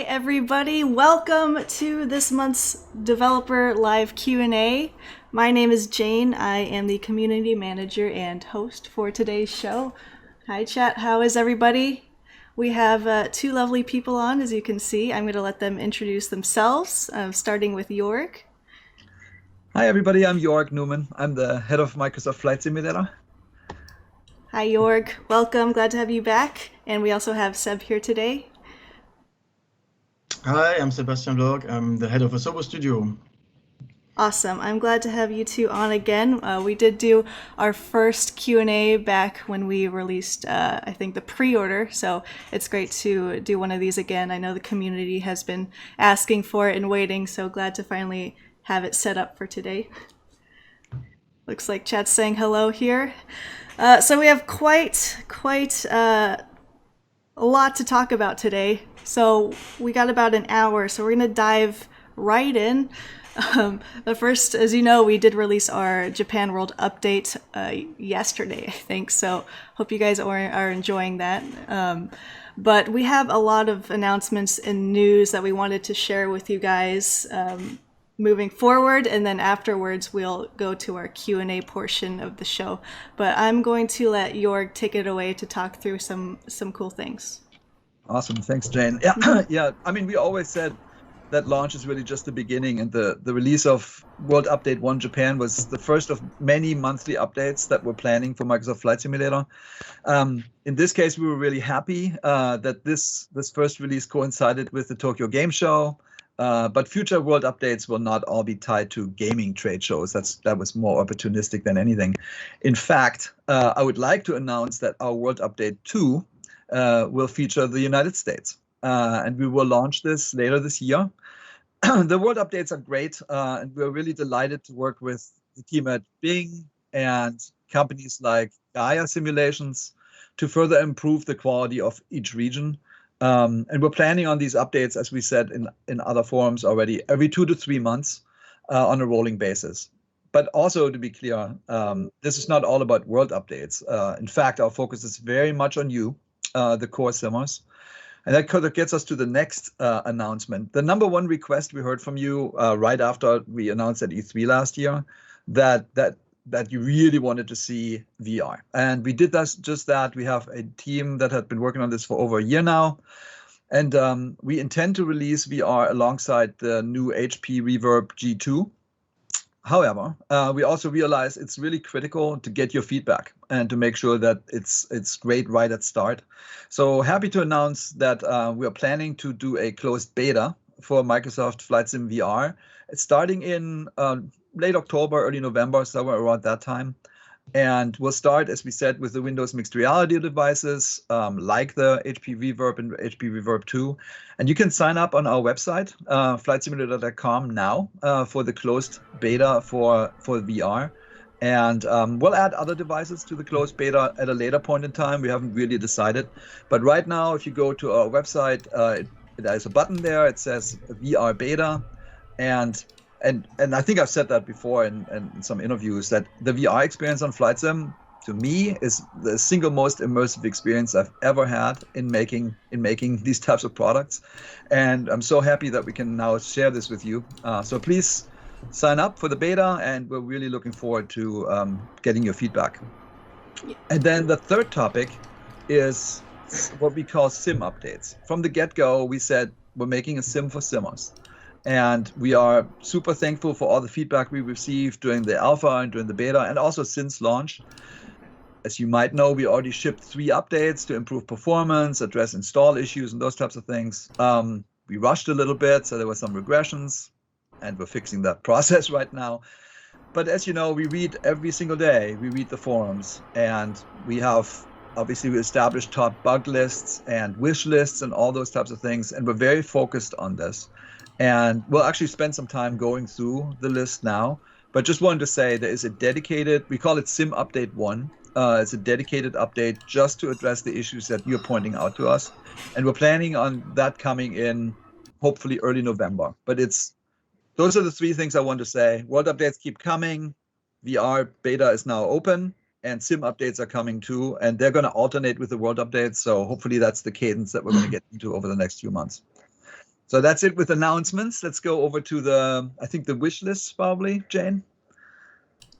everybody. Welcome to this month's Developer Live Q&A. My name is Jayne. I am the community manager and host for today's show. Hi chat, how is everybody? We have two lovely people on, as you can see. I'm going to let them introduce themselves, starting with Jorg. Hi everybody, I'm Jorg Neumann. I'm the head of Microsoft Flight Simulator. Hi Jorg, welcome, glad to have you back. And we also have Seb here today. Hi, I'm Sebastian Wloch. I'm the head of Asobo Studio. Awesome. I'm glad to have you two on again. We did do our first Q&A back when we released, I think, the pre-order, so it's great to do one of these again. I know the community has been asking for it and waiting, so glad to finally have it set up for today. Looks like chat's saying hello here. So we have quite a lot to talk about today. So we got about an hour, so we're going to dive right in. The first, as you know, we did release our Japan World update yesterday, I think, so hope you guys are enjoying that. But we have a lot of announcements and news that we wanted to share with you guys moving forward, and then afterwards we'll go to our Q&A portion of the show. But I'm going to let Jorg take it away to talk through some cool things. Awesome, thanks Jayne. Yeah, yeah. I mean, we always said that launch is really just the beginning, and the release of World Update 1 Japan was the first of many monthly updates that we're planning for Microsoft Flight Simulator. In this case, we were really happy that this first release coincided with the Tokyo Game Show, but future World Updates will not all be tied to gaming trade shows. That was more opportunistic than anything. In fact, I would like to announce that our World Update 2 will feature the United States, and we will launch this later this year. The world updates are great, and we're really delighted to work with the team at Bing and companies like Gaia Simulations to further improve the quality of each region. And we're planning on these updates, as we said in other forums already, every 2 to 3 months on a rolling basis. But also, to be clear, this is not all about world updates. In fact, our focus is very much on you, the core simmers. And that kind of gets us to the next announcement. The number one request we heard from you right after we announced at E3 last year, that you really wanted to see VR. And we did just that. We have a team that had been working on this for over a year now. And we intend to release VR alongside the new HP Reverb G2. However, we also realize it's really critical to get your feedback and to make sure that it's great right at start. So happy to announce that we are planning to do a closed beta for Microsoft Flight Sim VR. It's starting in late October, early November, somewhere around that time. And we'll start, as we said, with the Windows mixed reality devices, like the HP Reverb and HP Reverb 2. And you can sign up on our website, flightsimulator.com now, for the closed beta for VR. And we'll add other devices to the closed beta at a later point in time. We haven't really decided. But right now, if you go to our website, there's a button there. It says VR beta. And I think I've said that before in some interviews, that the VR experience on Flight Sim, to me, is the single most immersive experience I've ever had in making these types of products. And I'm so happy that we can now share this with you. So please sign up for the beta, and we're really looking forward to getting your feedback. And then the third topic is what we call sim updates. From the get-go, we said we're making a sim for simmers. And we are super thankful for all the feedback we received during the alpha and during the beta, and also since launch. As you might know, we already shipped 3 updates to improve performance, address install issues, and those types of things. We rushed a little bit, so there were some regressions, and we're fixing that process right now. But as you know, we read every single day. We read the forums, and we established top bug lists and wish lists and all those types of things, and we're very focused on this. And we'll actually spend some time going through the list now, but just wanted to say there is a dedicated, we call it Sim Update 1. It's a dedicated update just to address the issues that you're pointing out to us. And we're planning on that coming in hopefully early November. But those are the 3 things I want to say. World updates keep coming. VR beta is now open, and Sim updates are coming too. And they're going to alternate with the world updates. So hopefully that's the cadence that we're going to get into over the next few months. So that's it with announcements. Let's go over to I think the wish list probably, Jayne.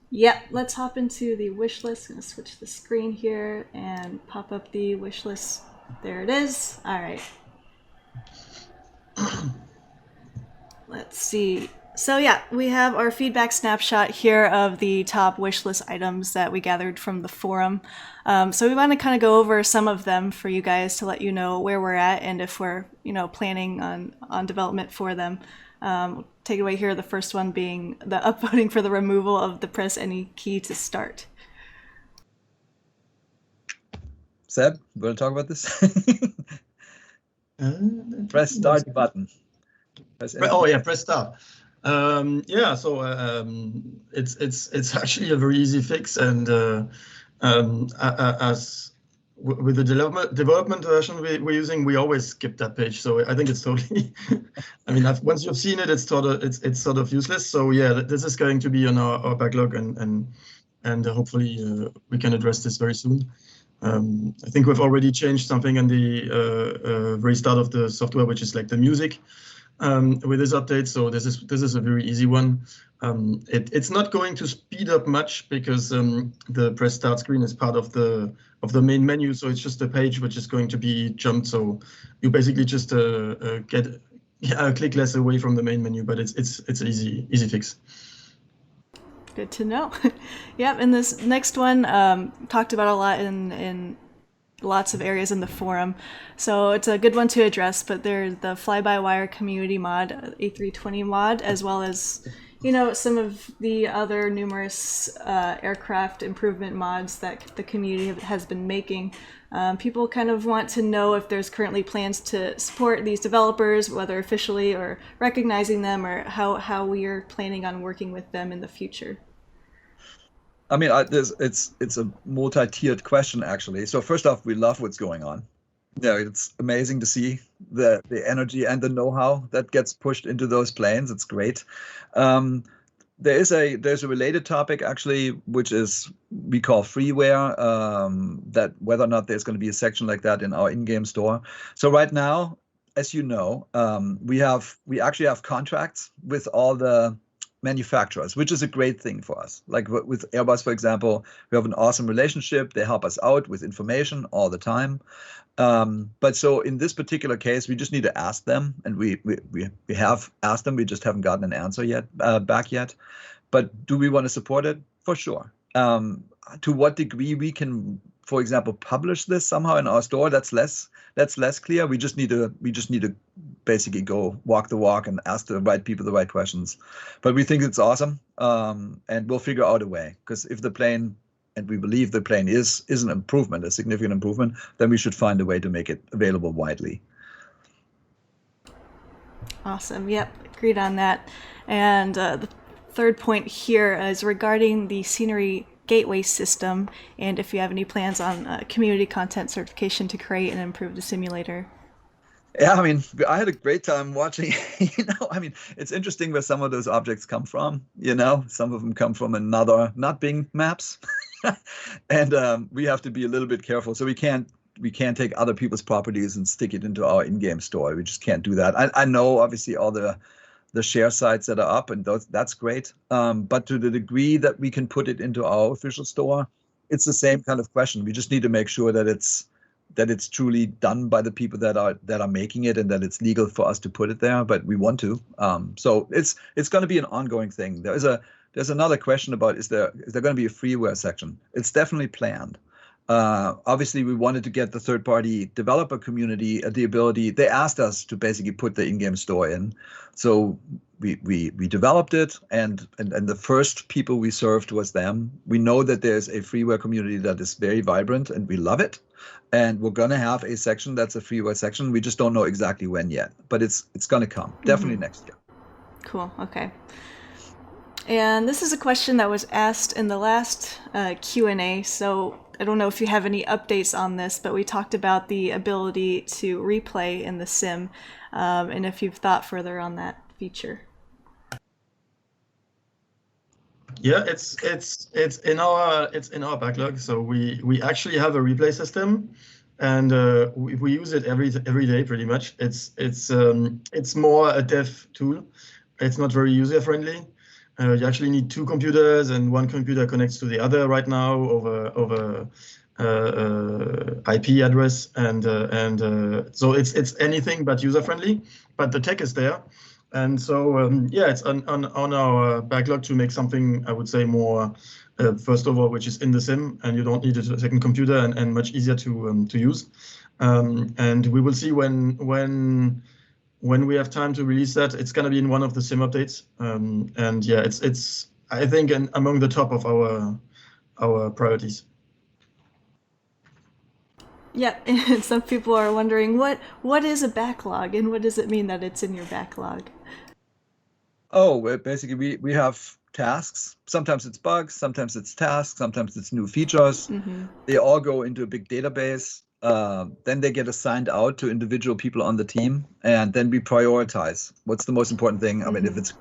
Yep, let's hop into the wish list. I'm going to switch the screen here and pop up the wish list. There it is. All right. Let's see. So yeah, we have our feedback snapshot here of the top wish list items that we gathered from the forum. So we want to kind of go over some of them for you guys to let you know where we're at and if we're, planning on development for them. Take it away here, the first one being the upvoting for the removal of the press any key to start. Seb, you want to talk about this? Press start button. Press start. It's actually a very easy fix, and as with the development version we're using, we always skip that page. So I think it's totally. I mean, once you've seen it, it's sort of useless. So yeah, this is going to be on our backlog, and hopefully we can address this very soon. I think we've already changed something in the very start of the software, which is like the music. With this update, so this is a very easy one. It's not going to speed up much because the press start screen is part of the main menu, so it's just a page which is going to be jumped. So you basically just get a click less away from the main menu, but it's an easy fix. Good to know. Yep, and this next one talked about a lot in lots of areas in the forum, so it's a good one to address. But there's the FlybyWire community mod, A320 mod, as well as some of the other numerous aircraft improvement mods that the community has been making. People kind of want to know if there's currently plans to support these developers, whether officially or recognizing them, or how we are planning on working with them in the future. I mean, it's a multi-tiered question, actually. So first off, we love what's going on. Yeah, it's amazing to see the energy and the know-how that gets pushed into those planes. It's great. There's a related topic, actually, which is we call freeware, that whether or not there's going to be a section like that in our in-game store. So right now, as you know, we actually have contracts with all the manufacturers, which is a great thing for us. Like with Airbus, for example, we have an awesome relationship. They help us out with information all the time. But so in this particular case, we just need to ask them, and we have asked them. We just haven't gotten an answer back yet. But do we want to support it? For sure. To what degree we can, for example, publish this somehow in our store, that's less clear. We just need to basically go walk the walk and ask the right people the right questions. But we think it's awesome, and we'll figure out a way. Because if the plane, and we believe the plane is an improvement, a significant improvement, then we should find a way to make it available widely. Awesome. Yep, agreed on that. And the third point here is regarding the scenery gateway system, and if you have any plans on community content certification to create and improve the simulator. Yeah, I mean, I had a great time watching. I mean, it's interesting where some of those objects come from. Some of them come from another, not Bing Maps, and we have to be a little bit careful. So we can't take other people's properties and stick it into our in-game store. We just can't do that. I know, obviously, all the share sites that are up, and that's great. But to the degree that we can put it into our official store, it's the same kind of question. We just need to make sure that it's truly done by the people that are making it, and that it's legal for us to put it there. But we want to. So it's going to be an ongoing thing. There's another question about is there going to be a freeware section? It's definitely planned. Obviously, we wanted to get the third-party developer community the ability. They asked us to basically put the in-game store in, so we developed it, and the first people we served was them. We know that there's a freeware community that is very vibrant, and we love it. And we're gonna have a section that's a freeware section. We just don't know exactly when yet, but it's gonna come definitely next year. Cool. Okay. And this is a question that was asked in the last Q&A, so I don't know if you have any updates on this, but we talked about the ability to replay in the sim, and if you've thought further on that feature. Yeah, it's in our backlog. So we actually have a replay system. and we use it every day pretty much. It's more a dev tool. It's not very user friendly. You actually need 2 computers, and one computer connects to the other right now over IP address, and so it's anything but user friendly. But the tech is there, and so yeah, it's on our backlog to make something, I would say, more first of all, which is in the sim, and you don't need a second computer, and much easier to use. And we will see when we have time to release that. It's going to be in one of the sim updates, and yeah, it's I think among the top of our priorities. Yeah, and some people are wondering what is a backlog, and what does it mean that it's in your backlog? Oh, well, basically we have tasks. Sometimes it's bugs, sometimes it's tasks, sometimes it's new features. They all go into a big database. Then they get assigned out to individual people on the team, and then we prioritize what's the most important thing. I mean, if it's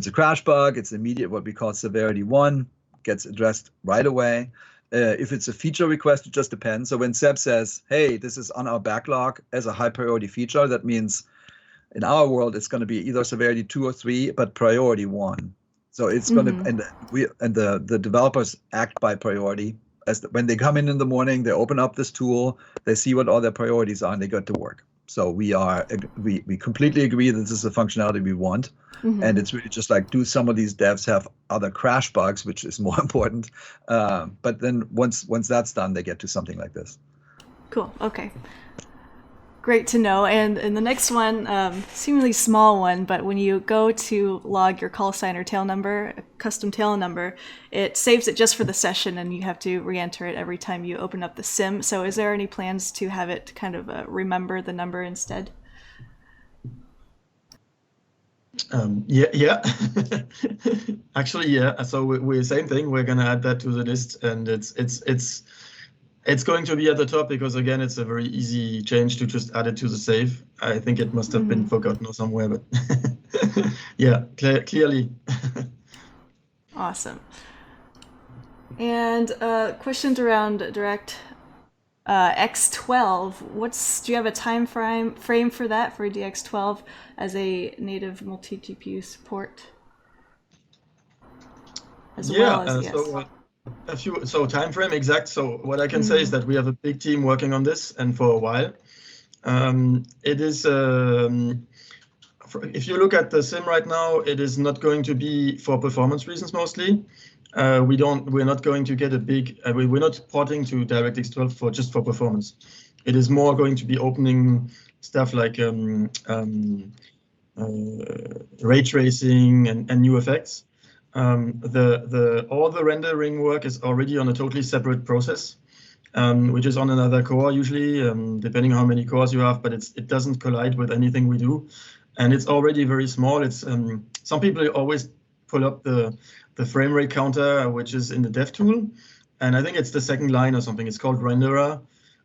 a crash bug, it's immediate, what we call severity 1, gets addressed right away. If it's a feature request, it just depends. So when Seb says, hey, this is on our backlog as a high priority feature, that means in our world, it's going to be either severity 2 or 3, but priority 1. So it's going to, and the developers act by priority. When they come in the morning, they open up this tool, they see what all their priorities are, and they get to work. So we completely agree that this is the functionality we want. And it's really just like, do some of these devs have other crash bugs, which is more important. But then once that's done, they get to something like this. Cool. Okay. Great to know. And the next one, seemingly small one, but when you go to log your call sign or tail number, a custom tail number, it saves it just for the session, and you have to re-enter it every time you open up the sim. So is there any plans to have it kind of remember the number instead? Yeah. Actually, yeah. So we same thing. We're gonna add that to the list, and it's going to be at the top because, again, it's a very easy change to just add it to the save. I think it must have been forgotten or somewhere, but yeah, clearly. Awesome. And questions around DirectX12. Do you have a time frame for that, for DX12 as a native multi-GPU support? So time frame exact. So what I can say is that we have a big team working on this, and for a while. It is if you look at the sim right now, it is not going to be for performance reasons mostly. We're not going to get a big. We're not porting to DirectX12 just for performance. It is more going to be opening stuff like ray tracing and new effects. All the rendering work is already on a totally separate process, which is on another core usually, depending on how many cores you have, but it doesn't collide with anything we do, and it's already very small. It's some people always pull up the frame rate counter, which is in the dev tool, and I think it's the second line or something. It's called renderer.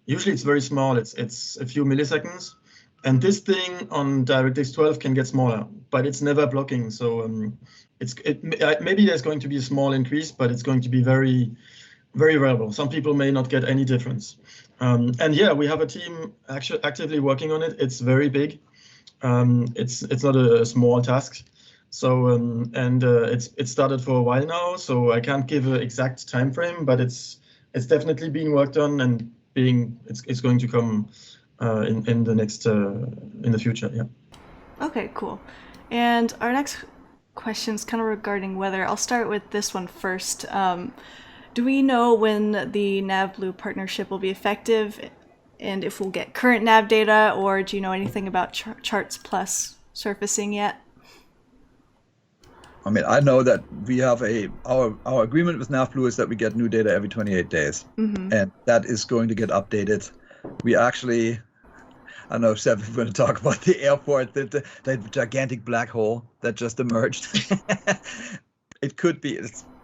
Usually it's very small. It's a few milliseconds. And this thing on DirectX12 can get smaller, but it's never blocking. So maybe there's going to be a small increase, but it's going to be very, very variable. Some people may not get any difference. And yeah, we have a team actually actively working on it. It's very big. It's not a small task. So it's started for a while now. So I can't give an exact time frame, but it's definitely being worked on, and it's going to come. In the future, yeah. Okay, cool. And our next question is kind of regarding weather. I'll start with this one first. Do we know when the NavBlue partnership will be effective, and if we'll get current nav data, or do you know anything about Charts Plus surfacing yet? I mean, I know that we have our agreement with NavBlue is that we get new data every 28 days, and that is going to get updated. We actually, I don't know if Seb is going to talk about the airport, that gigantic black hole that just emerged. It could be.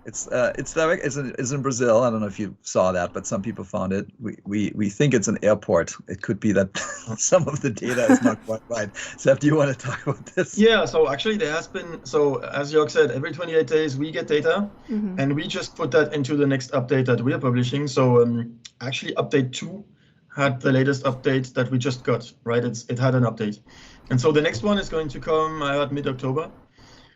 It's in Brazil. I don't know if you saw that, but some people found it. We think it's an airport. It could be that some of the data is not quite right. Seb, do you want to talk about this? Yeah. So actually, there has been. So as Jorg said, every 28 days we get data, and we just put that into the next update that we are publishing. So actually, update 2 had the latest update that we just got, right? It had an update. And so the next one is going to come, I heard, mid-October.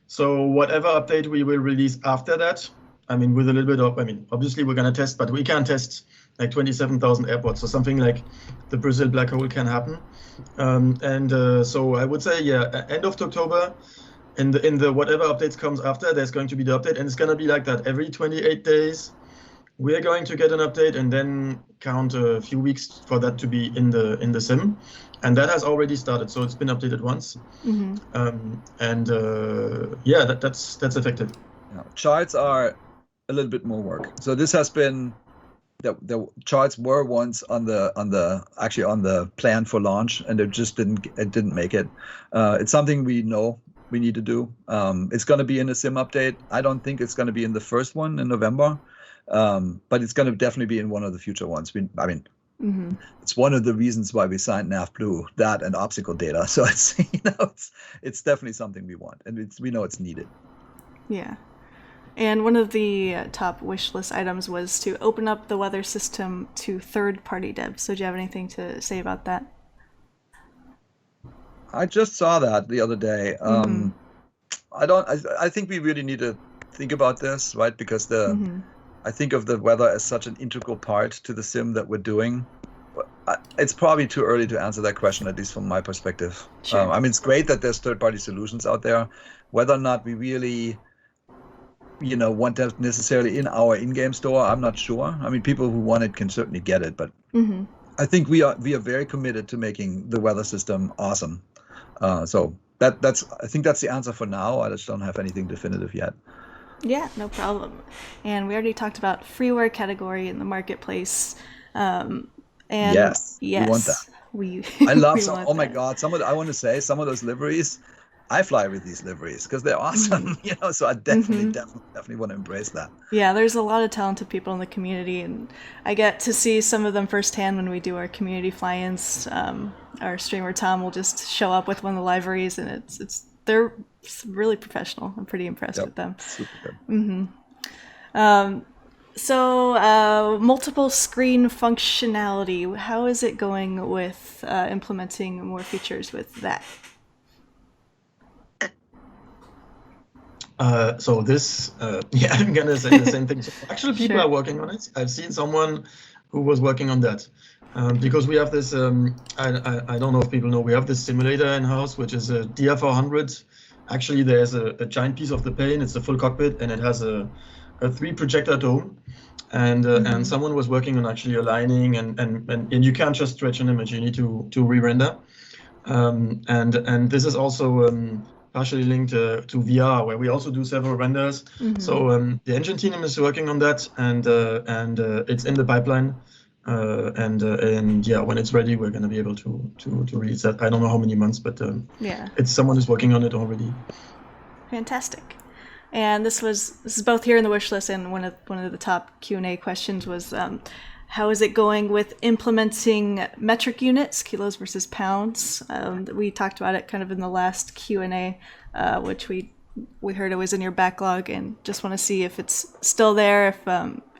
So whatever update we will release after that, I mean, with a little bit of, I mean, obviously we're going to test, but we can test like 27,000 airports. So something like the Brazil black hole can happen. So I would say, yeah, end of October, in the whatever updates comes after, there's going to be the update, and it's going to be like that every 28 days. We're going to get an update and then count a few weeks for that to be in the sim, and that has already started. So it's been updated once, yeah, that's effective. Yeah. Charts are a little bit more work. So this has been the charts were once on the plan for launch, and it just didn't make it. It's something we know we need to do. It's going to be in a sim update. I don't think it's going to be in the first one in November, but it's going to definitely be in one of the future ones. It's one of the reasons why we signed NavBlue, that and obstacle data. So it's definitely something we want, and we know it's needed. Yeah. And one of the top wish list items was to open up the weather system to third-party devs. So do you have anything to say about that? I just saw that the other day. I think we really need to think about this, right? Because I think of the weather as such an integral part to the sim that we're doing. But it's probably too early to answer that question, at least from my perspective. Sure. I mean, it's great that there's third-party solutions out there. Whether or not we really, want that necessarily in our in-game store, I'm not sure. I mean, people who want it can certainly get it, but I think we are very committed to making the weather system awesome. So I think that's the answer for now. I just don't have anything definitive yet. Yeah, no problem. And we already talked about freeware category in the marketplace. And yes, we want that. I love some. Oh my God, I want to say some of those liveries. I fly with these liveries because they're awesome, So I definitely want to embrace that. Yeah, there's a lot of talented people in the community, and I get to see some of them firsthand when we do our community fly-ins. Our streamer Tom will just show up with one of the liveries, and they're really professional. I'm pretty impressed with them. Super good. So multiple screen functionality. How is it going with implementing more features with that? So this, I'm gonna say the same thing. So actually, people are working on it. I've seen someone who was working on that because we have this. I don't know if people know, we have this simulator in house, which is a DR400. Actually, there's a giant piece of the plane. It's a full cockpit, and it has a 3 projector dome. And someone was working on actually aligning, and you can't just stretch an image. You need to re-render. And this is also partially linked to VR, where we also do several renders. So the engine team is working on that, and it's in the pipeline. And yeah, when it's ready, we're going to be able to release that. I don't know how many months, but it's someone who's working on it already. Fantastic. And this is both here in the wish list, and one of the top Q&A questions was, how is it going with implementing metric units, kilos versus pounds? We talked about it kind of in the last Q&A, which we heard it was in your backlog, and just want to see if it's still there, if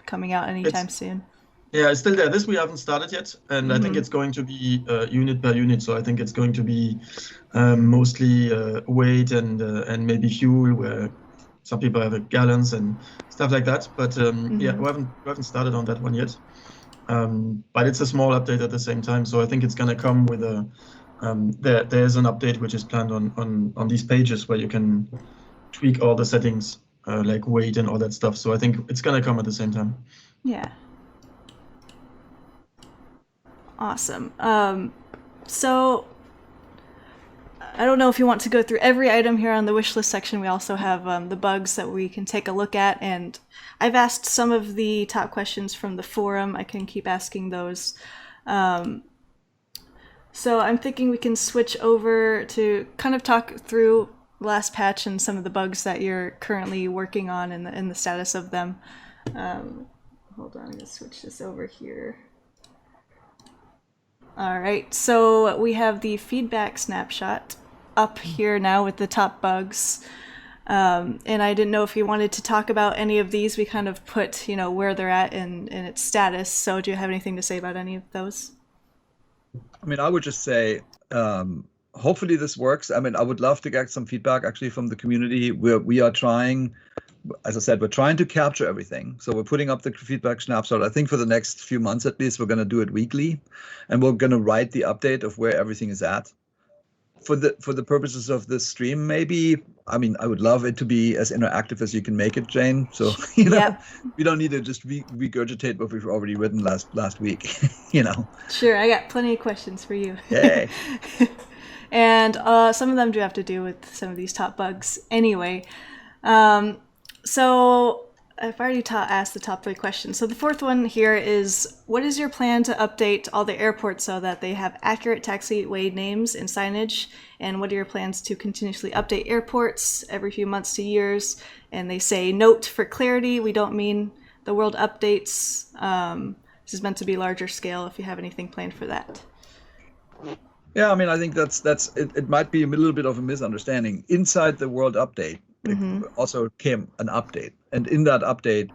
coming out anytime soon. Yeah, it's still there. This we haven't started yet, and I think it's going to be unit per unit. So I think it's going to be mostly weight and maybe fuel, where some people have gallons and stuff like that. But yeah, we haven't started on that one yet. But it's a small update at the same time. So I think it's going to come with there's an update which is planned on these pages where you can tweak all the settings, like weight and all that stuff. So I think it's going to come at the same time. Yeah. Awesome. So I don't know if you want to go through every item here on the wish list section. We also have the bugs that we can take a look at, and I've asked some of the top questions from the forum. I can keep asking those. So I'm thinking we can switch over to kind of talk through the last patch and some of the bugs that you're currently working on and the status of them. Hold on, I'm going to switch this over here. All right, so we have the feedback snapshot up here now with the top bugs. And I didn't know if you wanted to talk about any of these. We kind of put, where they're at in its status. So do you have anything to say about any of those? I mean, I would just say, hopefully this works. I mean, I would love to get some feedback actually from the community. We are trying, as I said, we're trying to capture everything. So we're putting up the feedback snapshot. I think for the next few months at least, we're going to do it weekly, and we're going to write the update of where everything is at. For the purposes of this stream, maybe, I mean, I would love it to be as interactive as you can make it, Jayne. So, Yep. we don't need to just regurgitate what we've already written last week, Sure, I got plenty of questions for you. Yay. And some of them do have to do with some of these top bugs anyway. So I've already asked the top 3 questions. So the 4th one here is, what is your plan to update all the airports so that they have accurate taxiway names and signage? And what are your plans to continuously update airports every few months to years? And they say, note for clarity, we don't mean the world updates. This is meant to be larger scale, if you have anything planned for that. Yeah, I mean, I think that's it might be a little bit of a misunderstanding. Inside the world update, it also came an update. And in that update,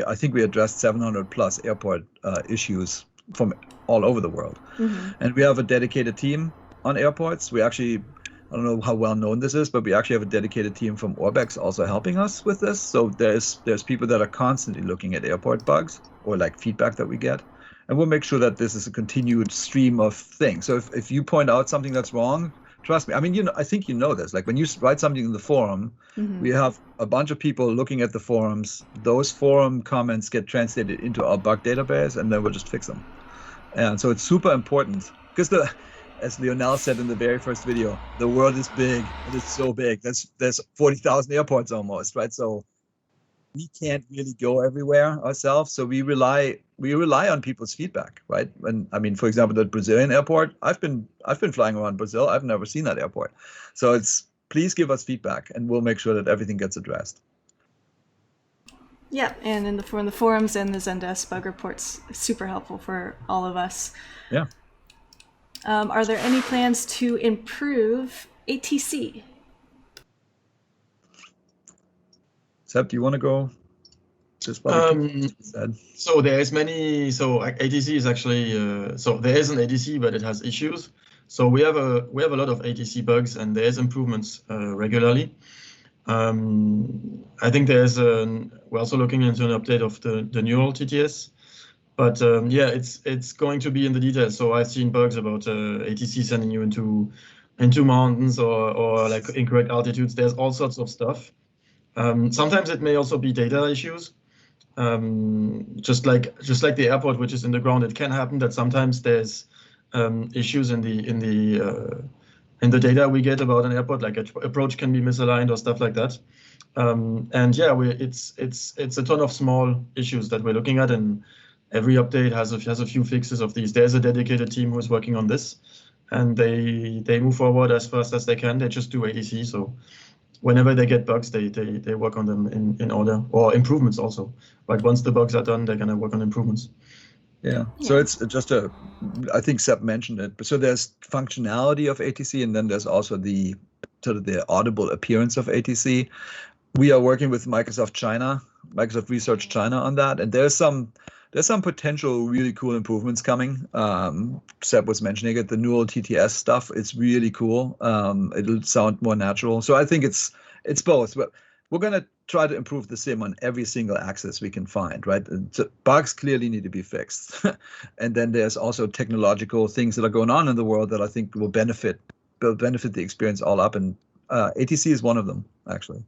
I think we addressed 700 plus airport issues from all over the world. And we have a dedicated team on airports. We actually, I don't know how well known this is, but we actually have a dedicated team from Orbex also helping us with this. So there's people that are constantly looking at airport bugs or like feedback that we get. And we'll make sure that this is a continued stream of things. So if you point out something that's wrong, trust me. I mean, I think you know this. Like when you write something in the forum, we have a bunch of people looking at the forums. Those forum comments get translated into our bug database, and then we'll just fix them. And so it's super important because as Lionel said in the very first video, the world is big. It is so big. There's 40,000 airports almost, right? So we can't really go everywhere ourselves. So we rely on people's feedback, right? And I mean, for example, the Brazilian airport, I've been flying around Brazil. I've never seen that airport. So please give us feedback, and we'll make sure that everything gets addressed. Yeah, and in the forums and the Zendesk bug reports, super helpful for all of us. Yeah. Are there any plans to improve ATC? Seb, do you want to go? So there's many. So ATC is actually so there is an ATC, but it has issues. So we have a lot of ATC bugs, and there's improvements regularly. I think we're also looking into an update of the neural TTS, but yeah, it's going to be in the details. So I've seen bugs about ATC sending you into mountains or like incorrect altitudes. There's all sorts of stuff. Sometimes it may also be data issues. Just like the airport, which is in the ground, it can happen that sometimes there's issues in the data we get about an airport, like approach can be misaligned or stuff like that. And yeah, it's a ton of small issues that we're looking at, and every update has a few fixes of these. There's a dedicated team who's working on this, and they move forward as fast as they can. They just do ATC, so whenever they get bugs, they work on them in order, or improvements also. But once the bugs are done, they're gonna work on improvements. Yeah. So it's just I think Seb mentioned it. So there's functionality of ATC, and then there's also the sort of the audible appearance of ATC. We are working with Microsoft Research China on that, and there's some potential really cool improvements coming. Seb was mentioning it, the neural TTS stuff. It's really cool. It'll sound more natural. So I think it's both. But we're going to try to improve the sim on every single axis we can find, right? So bugs clearly need to be fixed. And then there's also technological things that are going on in the world that I think will benefit the experience all up. And ATC is one of them, actually.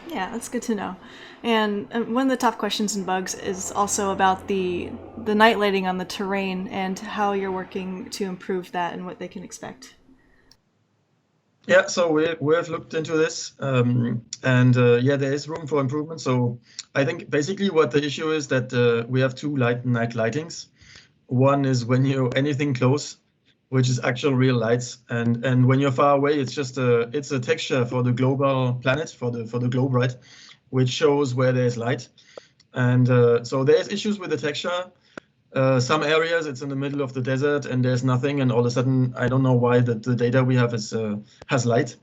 Yeah, that's good to know. And one of the top questions in bugs is also about the night lighting on the terrain and how you're working to improve that and what they can expect. Yeah, so we have looked into this, and yeah, there is room for improvement. So I think basically what the issue is that we have two night lightings. One is when you're anything close, which is actual real lights, and when you're far away, it's just it's a texture for the global planet, for the globe, right, which shows where there's light. And so there's issues with the texture. Some areas it's in the middle of the desert and there's nothing, and all of a sudden I don't know why the data we have has light.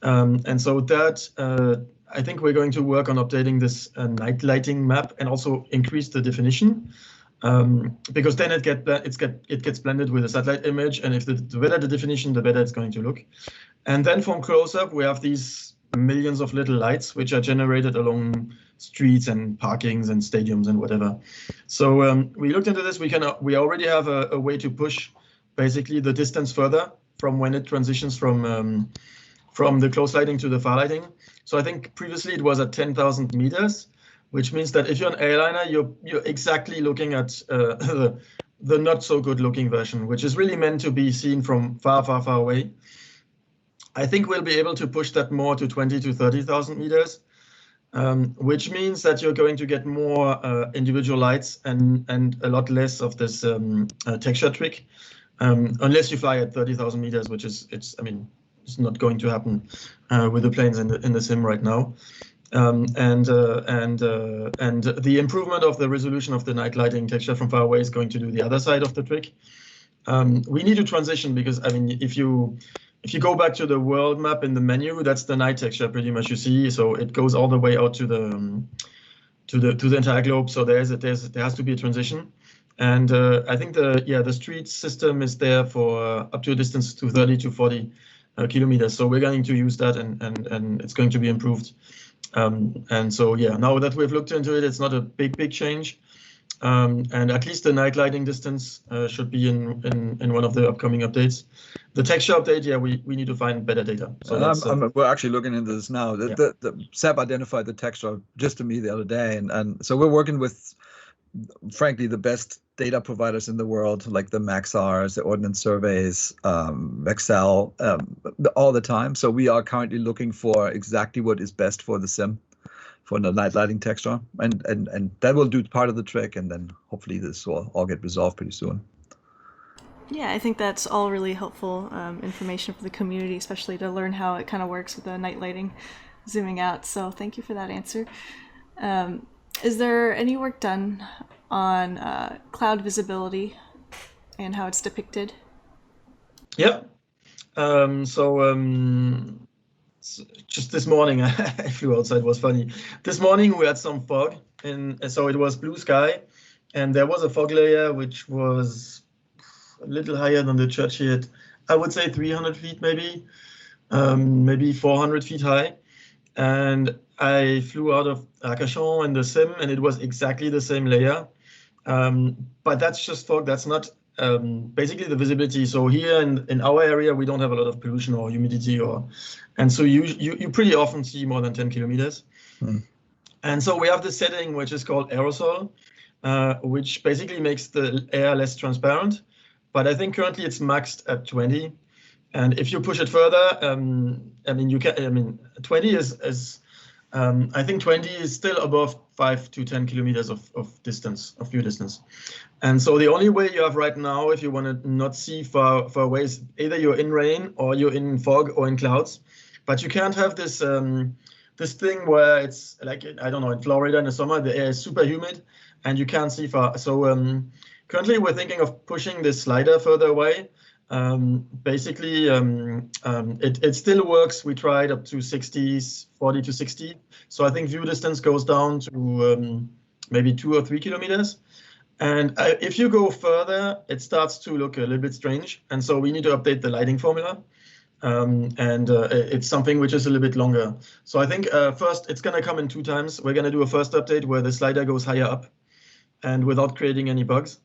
And so that I think we're going to work on updating this night lighting map and also increase the definition. because then it gets blended with the satellite image, and if the better the definition, the better it's going to look. And then from close-up, we have these millions of little lights which are generated along streets and parkings and stadiums and whatever. So we looked into this. We already have a way to push basically the distance further from when it transitions from the close lighting to the far lighting. So I think previously it was at 10,000 meters, which means that if you're an airliner, you're exactly looking at the not so good looking version, which is really meant to be seen from far, far, far away. I think we'll be able to push that more to 20 to 30,000 meters, which means that you're going to get more individual lights and a lot less of this texture trick, unless you fly at 30,000 meters, which it's not going to happen with the planes in the sim right now. And the improvement of the resolution of the night lighting texture from far away is going to do the other side of the trick. We need to transition because if you go back to the world map in the menu, that's the night texture pretty much you see. So it goes all the way out to the entire globe. So there has to be a transition. And I think the street system is there for up to a distance to 30 to 40 kilometers. So we're going to use that, and it's going to be improved. And so now that we've looked into it, it's not a big change. And at least the night lighting distance should be in one of the upcoming updates. The texture update, we need to find better data. So we're actually looking into this now. The Seb identified the texture just to me the other day, and so we're working with, frankly, the best data providers in the world, like the Maxars, the Ordnance Surveys, Excel, all the time. So we are currently looking for exactly what is best for the sim, for the night lighting texture, and that will do part of the trick, and then hopefully this will all get resolved pretty soon. Yeah, I think that's all really helpful information for the community, especially to learn how it kind of works with the night lighting zooming out. So thank you for that answer. Is there any work done on cloud visibility and how it's depicted? Yeah. Just this morning, I flew outside. It was funny. This morning we had some fog, and so it was blue sky, and there was a fog layer which was a little higher than the church here. I would say 300 feet, maybe 400 feet high. And I flew out of Arcachon in the sim, and it was exactly the same layer. But that's just fog. That's not basically the visibility. So here in our area, we don't have a lot of pollution or humidity, and so you pretty often see more than 10 kilometers. And so we have this setting which is called aerosol, which basically makes the air less transparent. But I think currently it's maxed at 20. And if you push it further, 20 is I think 20 is still above 5 to 10 kilometers of view distance. And so the only way you have right now, if you want to not see far away, is either you're in rain or you're in fog or in clouds. But you can't have this this thing where it's like, I don't know, in Florida in the summer, the air is super humid and you can't see far. So currently we're thinking of pushing this slider further away. Basically, it still works. We tried up to 60s, 40 to 60. So I think view distance goes down to maybe 2 or 3 kilometers. And if you go further, it starts to look a little bit strange. And so we need to update the lighting formula. It's something which is a little bit longer. So I think first it's going to come in 2 times. We're going to do a first update where the slider goes higher up and without creating any bugs.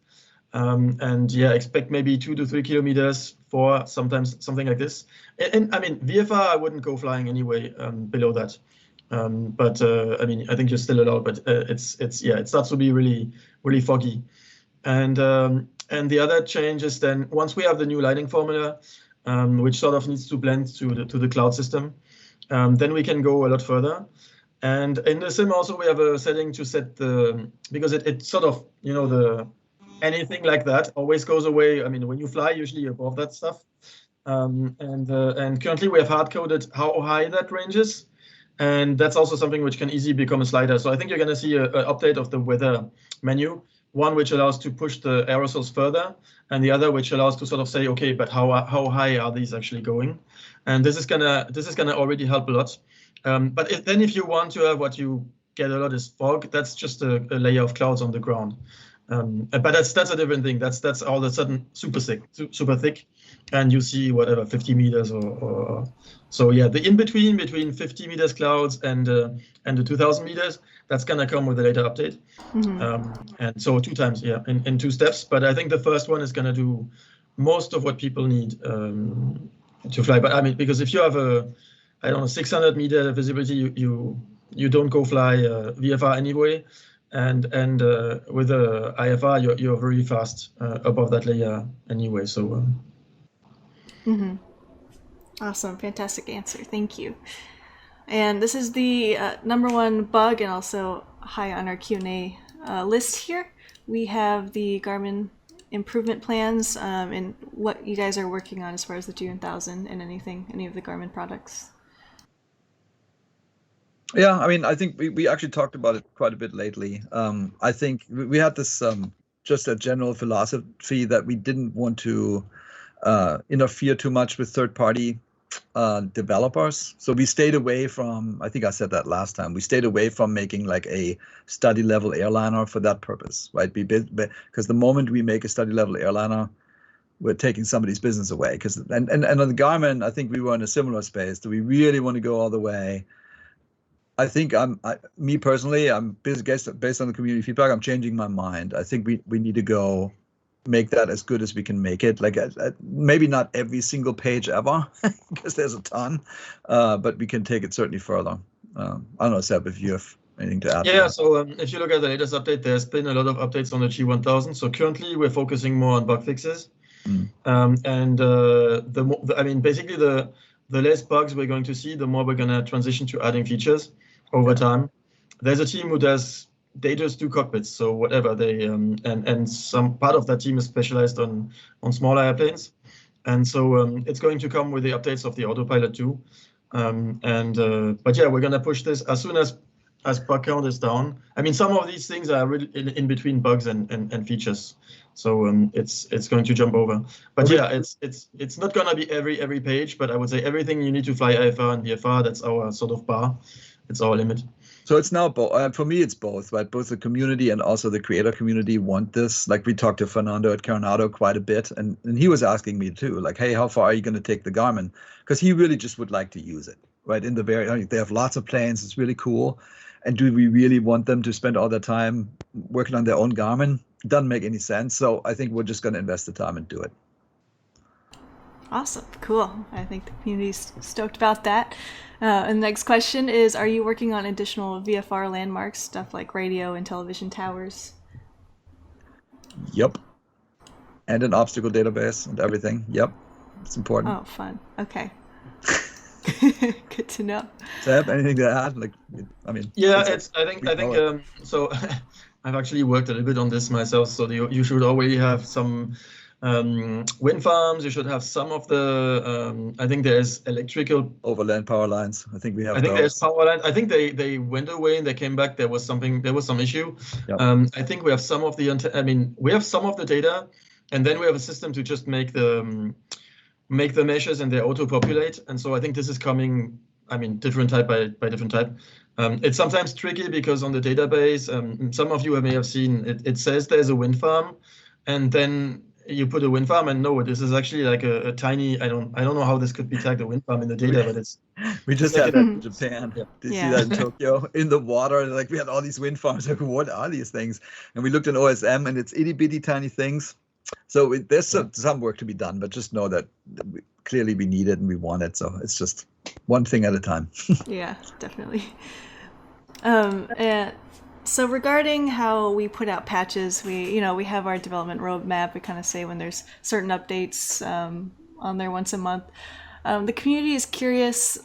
Expect maybe 2 to 3 kilometers for sometimes something like this. And I mean, VFR, I wouldn't go flying anyway below that. I think you're still allowed, but it starts to be really, really foggy. And the other change is then once we have the new lighting formula, which sort of needs to blend to the cloud system, then we can go a lot further. And in the sim also we have a setting to set because it sort of, anything like that always goes away. I mean, when you fly, usually above that stuff. And currently we have hard-coded how high that range is. And that's also something which can easily become a slider. So I think you're going to see an update of the weather menu, one which allows to push the aerosols further, and the other which allows to sort of say, okay, but how high are these actually going? And this is gonna already help a lot. But if you want to have what you get a lot is fog, that's just a layer of clouds on the ground. But that's a different thing. That's all of a sudden super thick, and you see whatever 50 meters or so. Yeah, the in between 50 meters clouds and the 2,000 meters, that's gonna come with a later update. And so 2 times, yeah, in 2 steps. But I think the first one is gonna do most of what people need to fly. But I mean, because if you have a, I don't know, 600 meter visibility, you don't go fly VFR anyway. And with the IFR, you're very fast above that layer anyway. So. Awesome, fantastic answer. Thank you. And this is the #1 bug, and also high on our Q&A list here. We have the Garmin improvement plans and what you guys are working on as far as the G1000 and any of the Garmin products. Yeah, I mean, I think we actually talked about it quite a bit lately. I think we had this just a general philosophy that we didn't want to interfere too much with third-party developers. So we stayed away from, I think I said that last time, we stayed away from making like a study-level airliner for that purpose, right? Because the moment we make a study-level airliner, we're taking somebody's business away. And on the Garmin, I think we were in a similar space. Do we really want to go all the way? I think me personally, based on the community feedback, I'm changing my mind. I think we need to make that as good as we can make it. Like maybe not every single page ever, because there's a ton, but we can take it certainly further. I don't know, Seb, if you have anything to add. Yeah, so if you look at the latest update, there's been a lot of updates on the G1000. So currently we're focusing more on bug fixes. I mean, basically the less bugs we're going to see, the more we're going to transition to adding features over time. There's a team who they just do cockpits, so whatever they and some part of that team is specialized on smaller airplanes, and so it's going to come with the updates of the autopilot too. But yeah, we're gonna push this as soon as bug count is down. I mean, some of these things are really in between bugs and features, so it's going to jump over. But yeah, it's not gonna be every page, but I would say everything you need to fly IFR and VFR, that's our sort of bar. It's our limit. So it's now both. For me, it's both, right? Both the community and also the creator community want this. Like we talked to Fernando at Coronado quite a bit, and he was asking me too, like, hey, how far are you going to take the Garmin? Because he really just would like to use it, right? They have lots of planes. It's really cool. And do we really want them to spend all their time working on their own Garmin? It doesn't make any sense. So I think we're just going to invest the time and do it. Awesome, cool. I think the community's stoked about that. And the next question is, are you working on additional VFR landmarks, stuff like radio and television towers? Yep. And an obstacle database and everything. Yep. It's important. Oh, fun. Okay. Good to know. Seb, anything to add? Like, I mean. Yeah, I think so. I've actually worked a little bit on this myself. So you should already have some wind farms. You should have some of the. I think there's electrical overland power lines. I think we have. I think there's power lines. I think they went away and they came back. There was some issue. Yep. I think we have some of the. I mean, we have some of the data, and then we have a system to just make the meshes and they auto-populate. And so I think this is coming. I mean, different type by different type. It's sometimes tricky because on the database, some of you may have seen it says there's a wind farm, and then you put a wind farm, and no, this is actually like a tiny. I don't know how this could be tagged a wind farm in the data, but it's. We just had that in Japan. Yeah. Did you see that in Tokyo in the water? Like we had all these wind farms. Like what are these things? And we looked in OSM, and it's itty bitty tiny things. So there's some work to be done, but just know that clearly we need it and we want it. So it's just one thing at a time. Yeah, definitely. And so regarding how we put out patches, we have our development roadmap. We kind of say when there's certain updates on there once a month. The community is curious,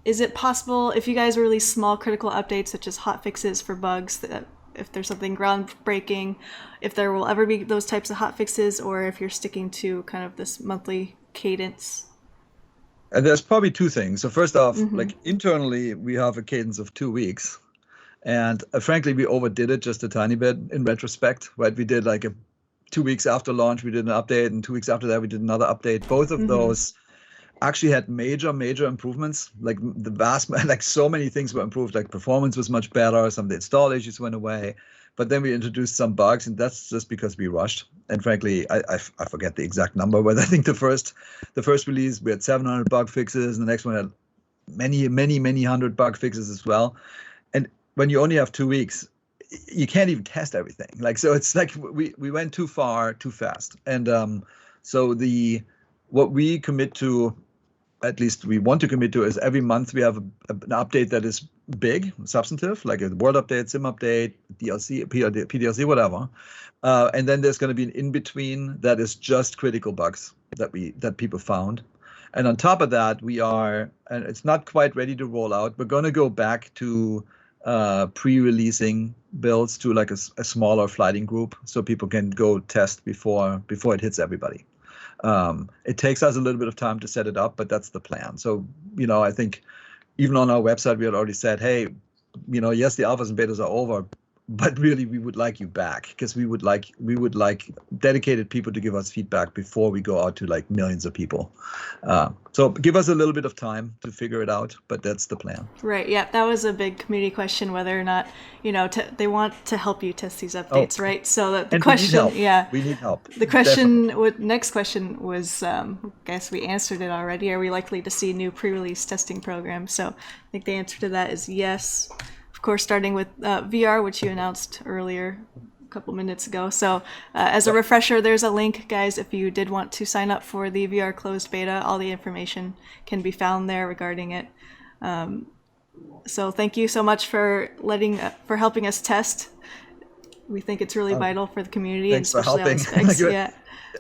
is it possible if you guys release small critical updates such as hot fixes for bugs, that if there's something groundbreaking, if there will ever be those types of hot fixes, or if you're sticking to kind of this monthly cadence? And there's probably two things. So first off, like internally, we have a cadence of 2 weeks. And frankly, we overdid it just a tiny bit in retrospect, right? We did like 2 weeks after launch, we did an update, and 2 weeks after that, we did another update. Both of those actually had major improvements. Like like so many things were improved. Like performance was much better. Some of the install issues went away. But then we introduced some bugs, and that's just because we rushed. And frankly, I forget the exact number, but I think the first release we had 700 bug fixes, and the next one had many hundred bug fixes as well. And when you only have 2 weeks, you can't even test everything. Like, so it's like we went too far too fast. And so what we commit to, at least we want to commit to, is every month we have an update that is big, substantive, like a world update, sim update, DLC, PDLC, whatever. And then there's going to be an in-between that is just critical bugs that people found. And on top of that, and it's not quite ready to roll out, we're going to go back to pre-releasing builds to like a smaller flighting group, so people can go test before it hits everybody. It takes us a little bit of time to set it up, but that's the plan. So, I think even on our website, we had already said, hey, yes, the alphas and betas are over, but really we would like you back, because we would like dedicated people to give us feedback before we go out to like millions of people. So give us a little bit of time to figure it out, but that's the plan. Right. Yeah, that was a big community question, whether or not they want to help you test these updates, right? So the question, we need help. The question, next question was, I guess we answered it already. Are we likely to see new pre-release testing programs? So I think the answer to that is yes. Of course, starting with VR, which you announced earlier a couple minutes ago. So as a refresher, there's a link, guys, if you did want to sign up for the VR closed beta. All the information can be found there regarding it. So thank you so much for helping us test. We think it's really vital for the community, and especially on specs.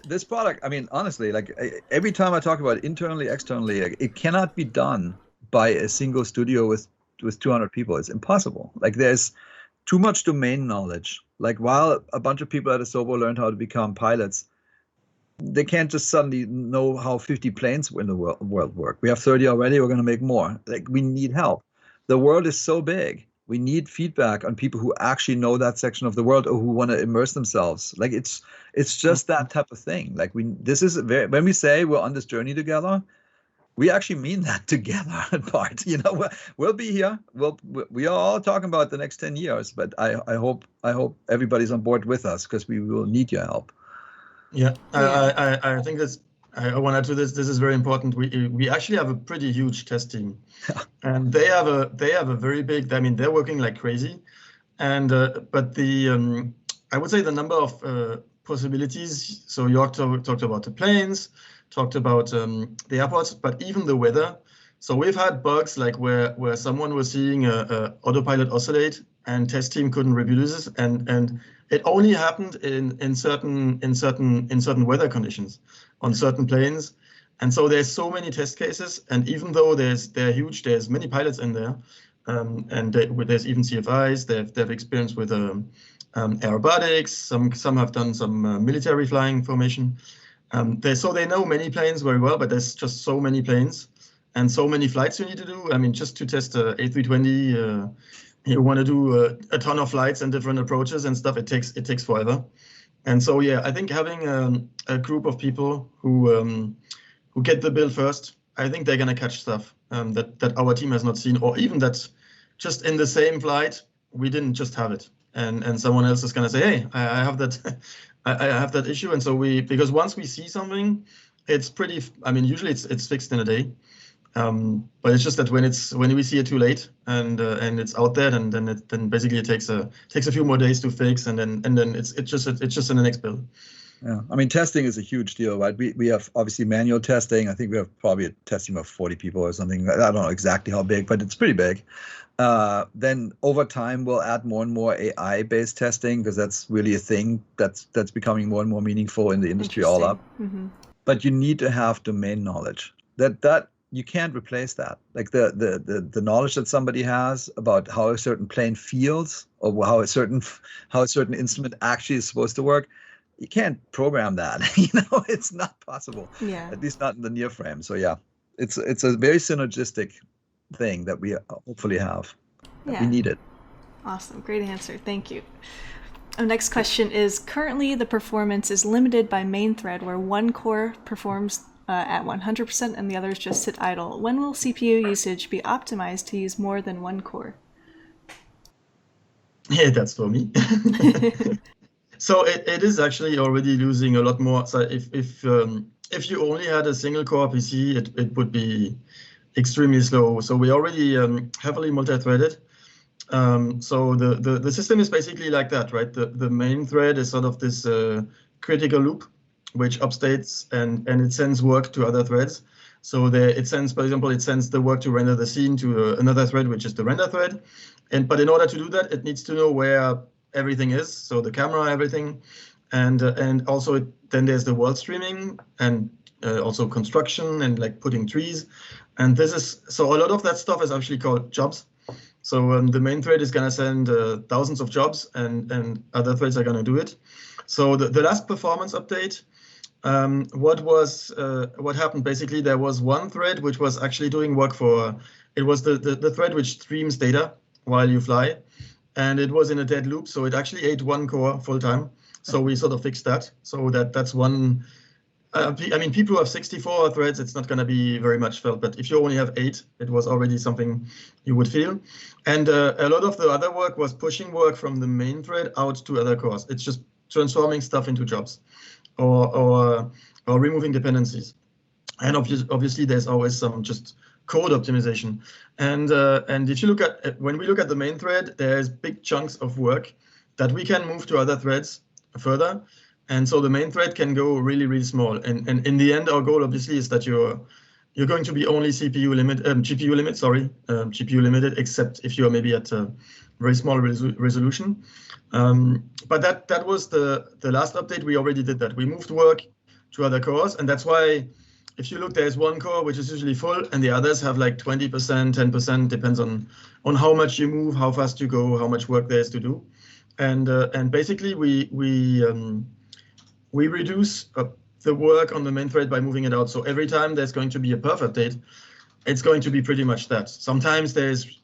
This product, I mean, honestly, like every time I talk about it internally, externally, it cannot be done by a single studio with 200 people. It's impossible. Like, there's too much domain knowledge. Like, while a bunch of people at Asobo learned how to become pilots, they can't just suddenly know how 50 planes in the world work. We have 30 already. We're going to make more. Like, we need help. The world is so big. We need feedback on people who actually know that section of the world, or who want to immerse themselves. Like, it's just that type of thing. Like, when we say we're on this journey together, we actually mean that together in part. We'll be here. We are all talking about the next 10 years, but I hope everybody's on board with us, because we will need your help. Yeah, I think that's. I want to add to this. This is very important. We actually have a pretty huge test team, and they have a very big. I mean, they're working like crazy, and but I would say the number of possibilities. So Jorg talked about the planes, talked about the airports, but even the weather. So we've had bugs like where someone was seeing a autopilot oscillate, and test team couldn't reproduce this, and it only happened in certain weather conditions on certain planes. And so there's so many test cases, and even though they're huge, there's many pilots in there, and there's even CFIs. They've experience with aerobatics. Some have done some military flying formation. So they know many planes very well, but there's just so many planes and so many flights you need to do. I mean, just to test a A320, you want to do a ton of flights and different approaches and stuff. It takes forever. And so, yeah, I think having a group of people who get the build first, I think they're going to catch stuff that our team has not seen, or even that just in the same flight, we didn't just have it. And someone else is going to say, hey, I have that I have that issue. And so because once we see something, it's pretty, I mean, usually it's fixed in a day. But it's just that when we see it too late and it's out there, then basically it takes a few more days to fix, and then it's just in the next build. Yeah, I mean, testing is a huge deal, right? We have obviously manual testing. I think we have probably a test team of 40 people or something. I don't know exactly how big, but it's pretty big. Then over time, we'll add more and more AI-based testing, because that's really a thing that's becoming more and more meaningful in the industry all up. Mm-hmm. But you need to have domain knowledge. That you can't replace that. Like the knowledge that somebody has about how a certain plane feels, or how a certain instrument actually is supposed to work. You can't program that. It's not possible. Yeah. At least not in the near frame. So yeah, it's a very synergistic thing that we hopefully have. Yeah. We need it. Awesome. Great answer. Thank you. Our next question is, currently the performance is limited by main thread, where one core performs at 100% and the others just sit idle. When will CPU usage be optimized to use more than one core? Yeah, that's for me. So it is actually already losing a lot more. So if you only had a single core PC, it would be extremely slow. So we already heavily multi-threaded. So the system is basically like that, right? The main thread is sort of this critical loop, which updates and it sends work to other threads. So it sends, for example, it sends the work to render the scene to another thread, which is the render thread. But in order to do that, it needs to know where everything is. So the camera, everything, and also then there's the world streaming and also construction and like putting trees. And so a lot of that stuff is actually called jobs. So the main thread is going to send thousands of jobs, and other threads are going to do it. So the last performance update, what happened basically, there was one thread which was actually doing work for, it was the thread which streams data while you fly, and it was in a dead loop, so it actually ate one core full time. So we sort of fixed that. So that's one. I mean, people who have 64 threads, it's not going to be very much felt, but if you only have 8, it was already something you would feel. And a lot of the other work was pushing work from the main thread out to other cores. It's just transforming stuff into jobs or removing dependencies. And obviously, there's always some just code optimization. And if you look at, when we look at the main thread, there's big chunks of work that we can move to other threads further. And so the main thread can go really, really small. And in the end, our goal obviously is that you're going to be only GPU limited, except if you are maybe at a very small resolution. But that was the last update. We already did that. We moved work to other cores, and that's why if you look, there's one core which is usually full, and the others have like 20%, 10%, depends on how much you move, how fast you go, how much work there is to do. And basically we reduce the work on the main thread by moving it out. So every time there's going to be a perf update, it's going to be pretty much that. Sometimes there's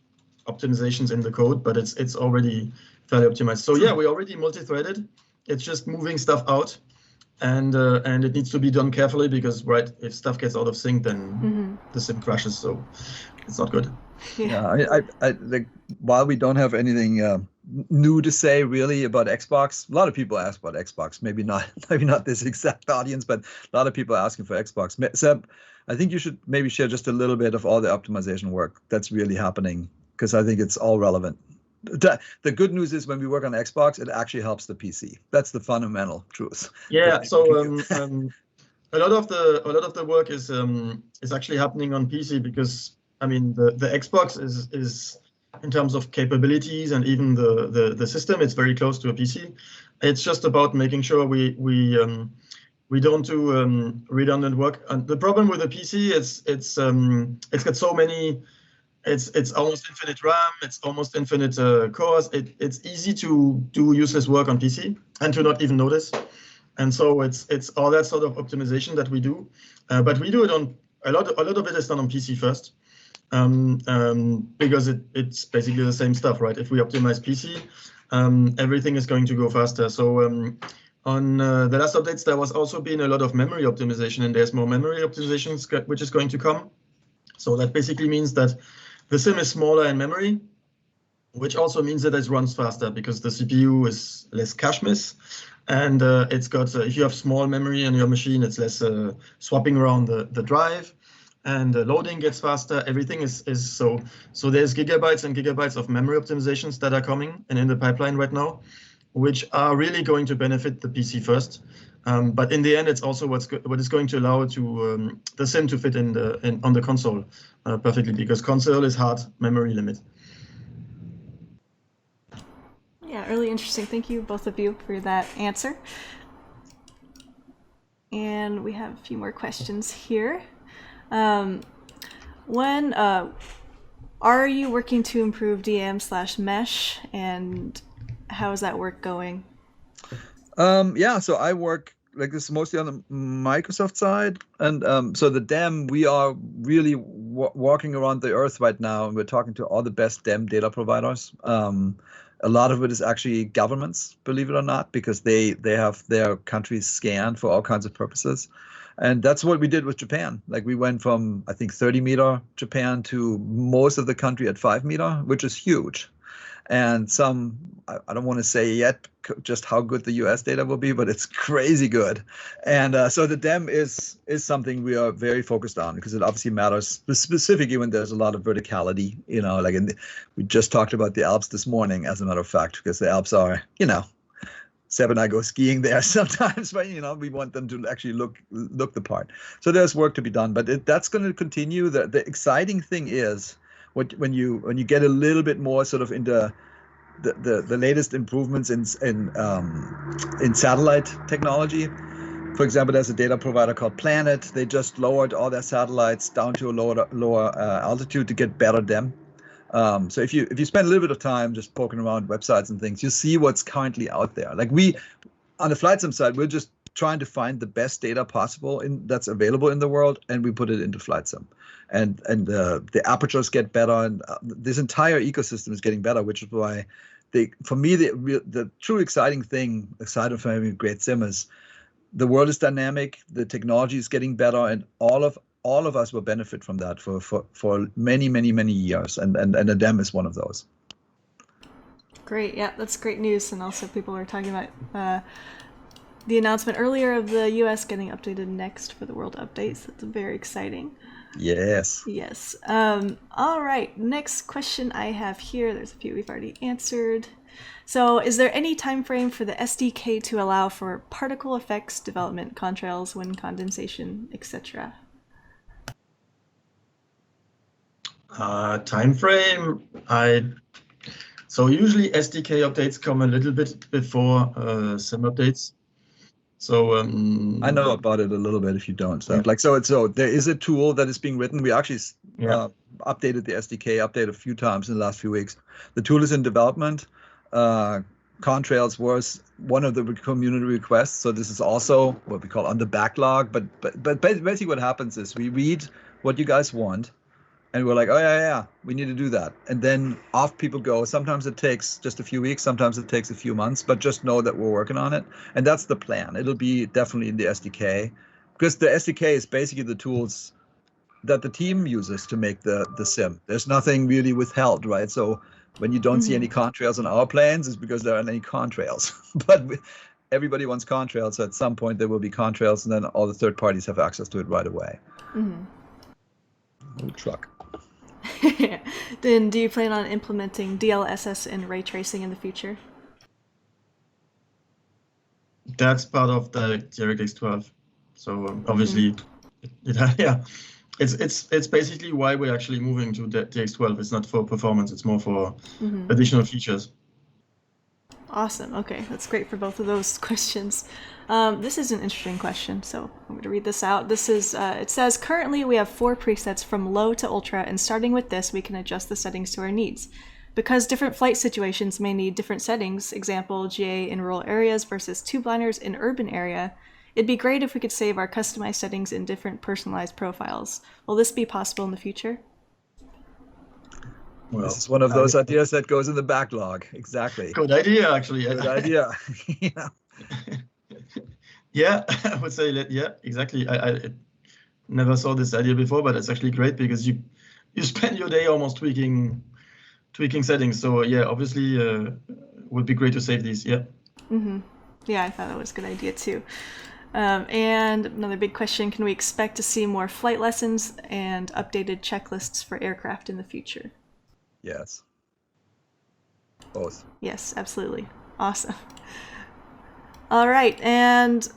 optimizations in the code, but it's already fairly optimized. So yeah, we already multi-threaded. It's just moving stuff out, and it needs to be done carefully because, right, if stuff gets out of sync, then the sim crashes. So it's not good. Yeah, I like, while we don't have anything new to say really about Xbox, a lot of people ask about Xbox. Maybe not this exact audience, but a lot of people are asking for Xbox. Seb, I think you should maybe share just a little bit of all the optimization work that's really happening, because I think it's all relevant. The good news is when we work on Xbox, it actually helps the PC. That's the fundamental truth. Yeah. So a lot of the work is actually happening on PC because, I mean, the Xbox is in terms of capabilities and even the system, it's very close to a PC. It's just about making sure we don't do redundant work. And the problem with the PC is it's got so many. It's almost infinite RAM. It's almost infinite cores. It's easy to do useless work on PC and to not even notice. And so it's all that sort of optimization that we do, but we do it on a lot of it is done on PC first. Because it's basically the same stuff, right? If we optimize PC, everything is going to go faster. So on the last updates, there was also been a lot of memory optimization, and there's more memory optimizations which is going to come. So that basically means that the sim is smaller in memory, which also means that it runs faster because the CPU is less cache miss, and it's got if you have small memory on your machine, it's less swapping around the drive. And loading gets faster. Everything is so there's gigabytes and gigabytes of memory optimizations that are coming and in the pipeline right now, which are really going to benefit the PC first. But in the end, it's also what is going to allow the sim to fit on the console perfectly, because console is hard memory limit. Yeah, really interesting. Thank you, both of you, for that answer. And we have a few more questions here. When are you working to improve DM/mesh, and how is that work going? Yeah, so I work like this mostly on the Microsoft side, and so the DEM, we are really walking around the earth right now, and we're talking to all the best DEM data providers. A lot of it is actually governments, believe it or not, because they have their countries scanned for all kinds of purposes. And that's what we did with Japan. Like we went from, I think, 30 meter Japan to most of the country at 5 meter, which is huge. and some, I don't want to say yet just how good the US data will be, but it's crazy good. And so the DEM is something we are very focused on, because it obviously matters specifically when there's a lot of verticality, like we just talked about the Alps this morning, as a matter of fact, because the Alps are, Seb and I go skiing there sometimes, but we want them to actually look the part. So there's work to be done, but that's going to continue. The exciting thing is when you get a little bit more sort of into the latest improvements in satellite technology. For example, there's a data provider called Planet. They just lowered all their satellites down to a lower altitude to get better DEM. So if you spend a little bit of time just poking around websites and things, you see what's currently out there. Like on the flight sim side, we're just trying to find the best data possible that's available in the world, and we put it into flight sim. And the apertures get better, and this entire ecosystem is getting better, which is why for me the true exciting thing, aside from having a great sim, is the world is dynamic, the technology is getting better, and all of us will benefit from that for many, many, many years, and the DEM is one of those. Great, yeah, that's great news. And also people are talking about the announcement earlier of the US getting updated next for the world updates. That's very exciting. Yes. Yes. All right, next question I have here, there's a few we've already answered. So is there any time frame for the SDK to allow for particle effects development, contrails, wind condensation, etc.? Time frame, so usually SDK updates come a little bit before sim updates. So I know about it a little bit if you don't. So there is a tool that is being written. We actually updated the SDK update a few times in the last few weeks. The tool is in development. Contrails was one of the community requests. So this is also what we call on the backlog. But basically what happens is we read what you guys want, and we're like, oh yeah, we need to do that. And then off people go. Sometimes it takes just a few weeks, sometimes it takes a few months, but just know that we're working on it. And that's the plan. It'll be definitely in the SDK, because the SDK is basically the tools that the team uses to make the sim. There's nothing really withheld, right? So when you don't see any contrails on our planes, it's because there aren't any contrails. But everybody wants contrails, so at some point there will be contrails, and then all the third parties have access to it right away. Little truck. Then do you plan on implementing DLSS and Raytracing in the future? That's part of the DirectX12. So obviously, it's basically why we're actually moving to the DX12. It's not for performance, it's more for additional features. Awesome. Okay, that's great for both of those questions. This is an interesting question, so I'm going to read this out. This is, it says, currently we have 4 presets from low to ultra, and starting with this, we can adjust the settings to our needs. Because different flight situations may need different settings, example, GA in rural areas versus tube-liners in urban area, it'd be great if we could save our customized settings in different personalized profiles. Will this be possible in the future? Well, this is one of those ideas that goes in the backlog. Exactly. Good idea, actually. Good idea. Yeah, I would say that. Yeah, exactly. I never saw this idea before, but it's actually great because you spend your day almost tweaking settings. So yeah, obviously, would be great to save these. Yeah. Yeah, I thought that was a good idea too. And another big question: can we expect to see more flight lessons and updated checklists for aircraft in the future? Yes. Both. Yes, absolutely. Awesome. All right, and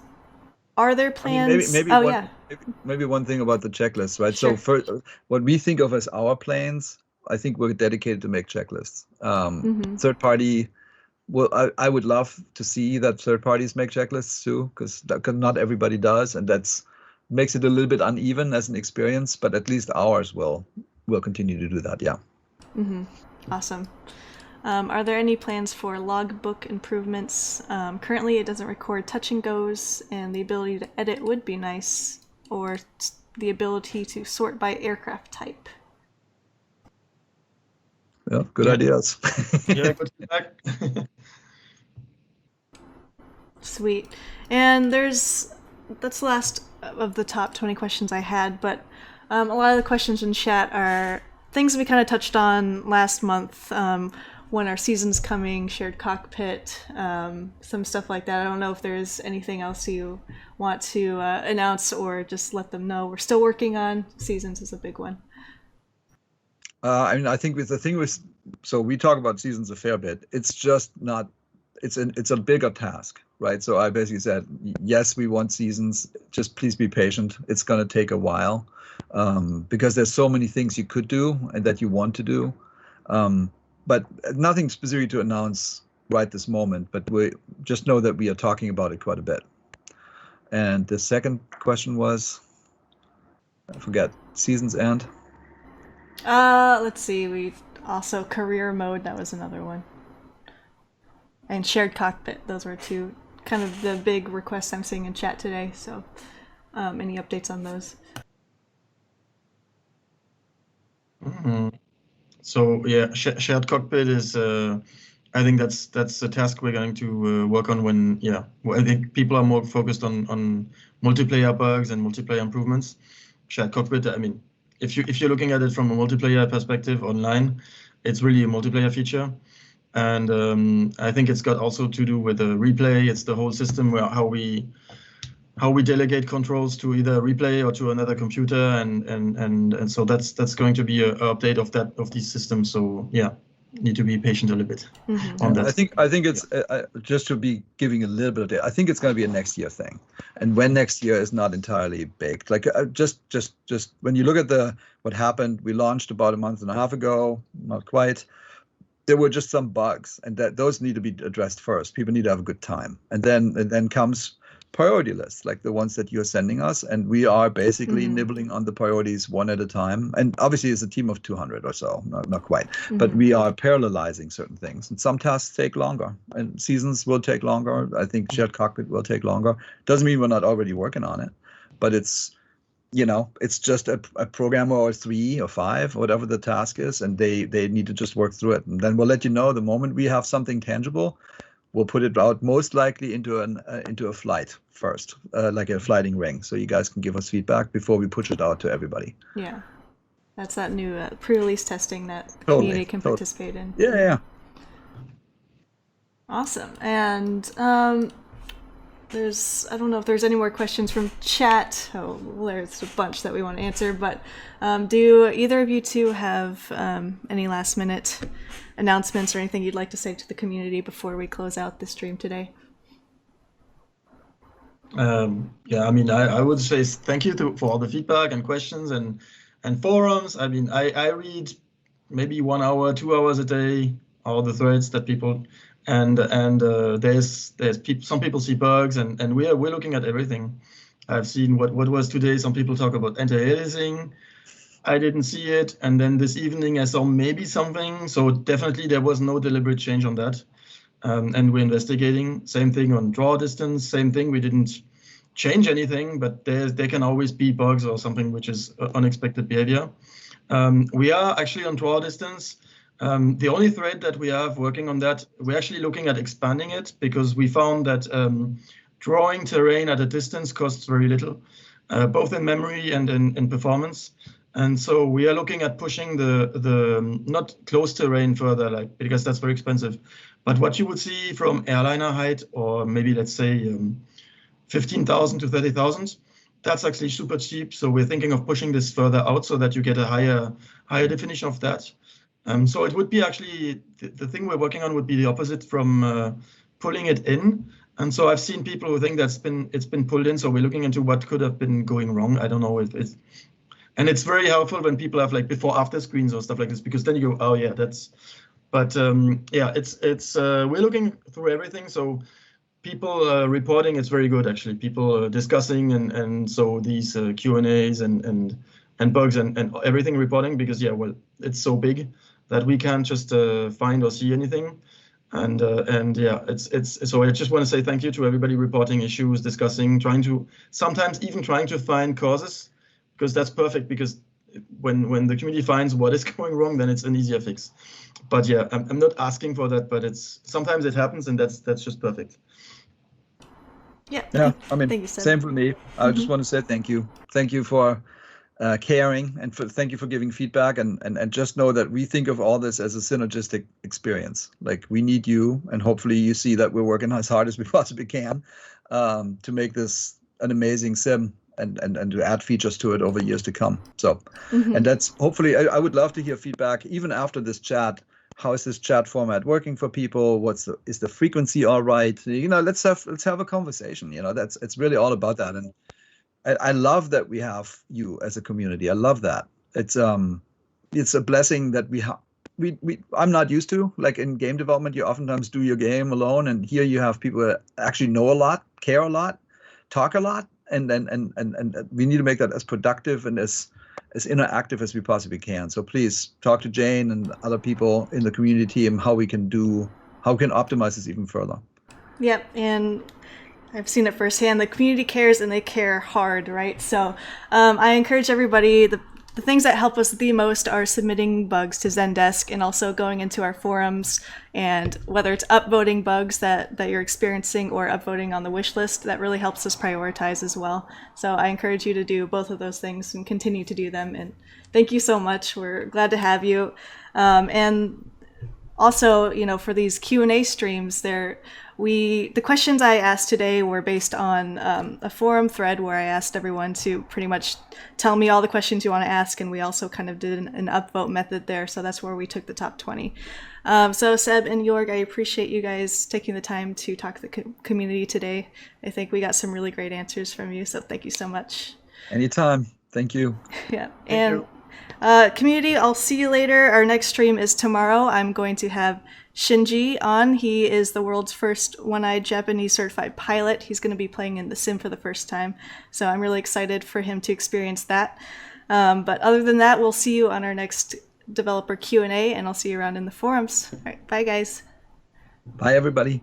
are there plans? Maybe one thing about the checklist, right? Sure. So what we think of as our planes, I think we're dedicated to make checklists. Third party, well, I would love to see that third parties make checklists too, because not everybody does, and that's makes it a little bit uneven as an experience. But at least ours will continue to do that. Yeah. Awesome. Are there any plans for logbook improvements? Currently, it doesn't record touch and goes, and the ability to edit would be nice, or the ability to sort by aircraft type. Yeah, good ideas. Yeah, good feedback. Sweet. And that's the last of the top 20 questions I had, but a lot of the questions in chat are things we kind of touched on last month. when our season's coming, shared cockpit, some stuff like that. I don't know if there's anything else you want to announce or just let them know. We're still working on seasons is a big one. I mean, I think with the thing with, so we talk about seasons a fair bit. It's just not, it's a bigger task, right? So I basically said, yes, we want seasons. Just please be patient. It's going to take a while because there's so many things you could do and that you want to do. But nothing specific to announce right this moment. But we just know that we are talking about it quite a bit. And the second question was, I forget, seasons end. Let's see. We also career mode. That was another one. And shared cockpit. Those were two kind of the big requests I'm seeing in chat today. So, any updates on those? So yeah, shared cockpit is. I think that's a task we're going to work on when. Yeah, I think people are more focused on multiplayer bugs and multiplayer improvements. Shared cockpit. I mean, if you're looking at it from a multiplayer perspective online, it's really a multiplayer feature, and I think it's got also to do with the replay. It's the whole system where how we delegate controls to either replay or to another computer, and so that's going to be an update of these systems. So yeah, need to be patient a little bit on that. I think it's just to be giving a little bit of data. I think it's going to be a next year thing, and when next year is not entirely baked. Like just when you look at what happened, we launched about a month and a half ago, not quite. There were just some bugs, and those need to be addressed first. People need to have a good time, and then comes priority lists, like the ones that you're sending us, and we are basically nibbling on the priorities one at a time. And obviously it's a team of 200 or so, not quite, but we are parallelizing certain things, and some tasks take longer, and seasons will take longer. I think shared cockpit will take longer. Doesn't mean we're not already working on it, but it's, you know, it's just a programmer or 3 or 5, whatever the task is, and they need to just work through it, and then we'll let you know the moment we have something tangible. We'll put it out most likely into a flight first, like a flighting ring, so you guys can give us feedback before we push it out to everybody. Yeah, that's that new pre-release testing that community can participate in. Yeah. Awesome. And I don't know if there's any more questions from chat. Oh, there's a bunch that we want to answer, but do either of you two have any last minute announcements or anything you'd like to say to the community before we close out the stream today? Yeah, I mean, I would say thank you for all the feedback and questions and forums. I mean, I read maybe 1 hour, 2 hours a day, all the threads that people, and there's some people see bugs, and we're looking at everything. I've seen what was today. Some people talk about anti-aliasing. I didn't see it, and then this evening I saw maybe something. So definitely there was no deliberate change on that, and we're investigating. Same thing on draw distance. Same thing. We didn't change anything, but there can always be bugs or something which is unexpected behavior. We are actually on draw distance. The only thread that we have working on that, we're actually looking at expanding it, because we found that drawing terrain at a distance costs very little, both in memory and in performance. And so we are looking at pushing the not close terrain further, like, because that's very expensive. But what you would see from airliner height, or maybe let's say 15,000 to 30,000, that's actually super cheap. So we're thinking of pushing this further out so that you get a higher definition of that. So it would be actually, the thing we're working on would be the opposite from pulling it in. And so I've seen people who think it's been pulled in. So we're looking into what could have been going wrong. I don't know if it's, and it's very helpful when people have like before after screens or stuff like this, because then you go, oh yeah, that's, but yeah, it's we're looking through everything. So people reporting, it's very good actually. People discussing, and so these Q&As and bugs and everything reporting, because yeah, well, it's so big that we can't just find or see anything. And yeah, it's so I just want to say thank you to everybody reporting issues, discussing, sometimes even trying to find causes, because that's perfect, because when the community finds what is going wrong, then it's an easier fix. But yeah, I'm not asking for that, but sometimes it happens, and that's just perfect. Yeah, I mean, same for me. I just want to say thank you. Thank you for caring, and thank you for giving feedback. And just know that we think of all this as a synergistic experience. Like, we need you, and hopefully you see that we're working as hard as we possibly can to make this an amazing sim and to add features to it over years to come. So, and that's hopefully, I would love to hear feedback even after this chat. How is this chat format working for people? Is the frequency all right? Let's have a conversation. It's really all about that. And I love that we have you as a community. I love that. It's a blessing that I'm not used to. Like, in game development, you oftentimes do your game alone, and here you have people that actually know a lot, care a lot, talk a lot, and we need to make that as productive and as interactive as we possibly can. So please talk to Jayne and other people in the community team how we can optimize this even further. Yep, and I've seen it firsthand. The community cares, and they care hard, right? So I encourage everybody, the things that help us the most are submitting bugs to Zendesk, and also going into our forums, and whether it's upvoting bugs that you're experiencing or upvoting on the wish list, that really helps us prioritize as well. So I encourage you to do both of those things and continue to do them. And thank you so much. We're glad to have you. And also, for these Q&A streams, the questions I asked today were based on a forum thread where I asked everyone to pretty much tell me all the questions you want to ask, and we also kind of did an upvote method there, so that's where we took the top 20. So Seb and Jorg, I appreciate you guys taking the time to talk to the community today. I think we got some really great answers from you, so thank you so much. Anytime. Thank you. Yeah. Thank you. Community, I'll see you later. Our next stream is tomorrow. I'm going to have Shinji on. He is the world's first one-eyed Japanese certified pilot. He's going to be playing in the sim for the first time, so I'm really excited for him to experience that. But other than that, we'll see you on our next developer Q&A, and I'll see you around in the forums. All right, bye guys. Bye everybody.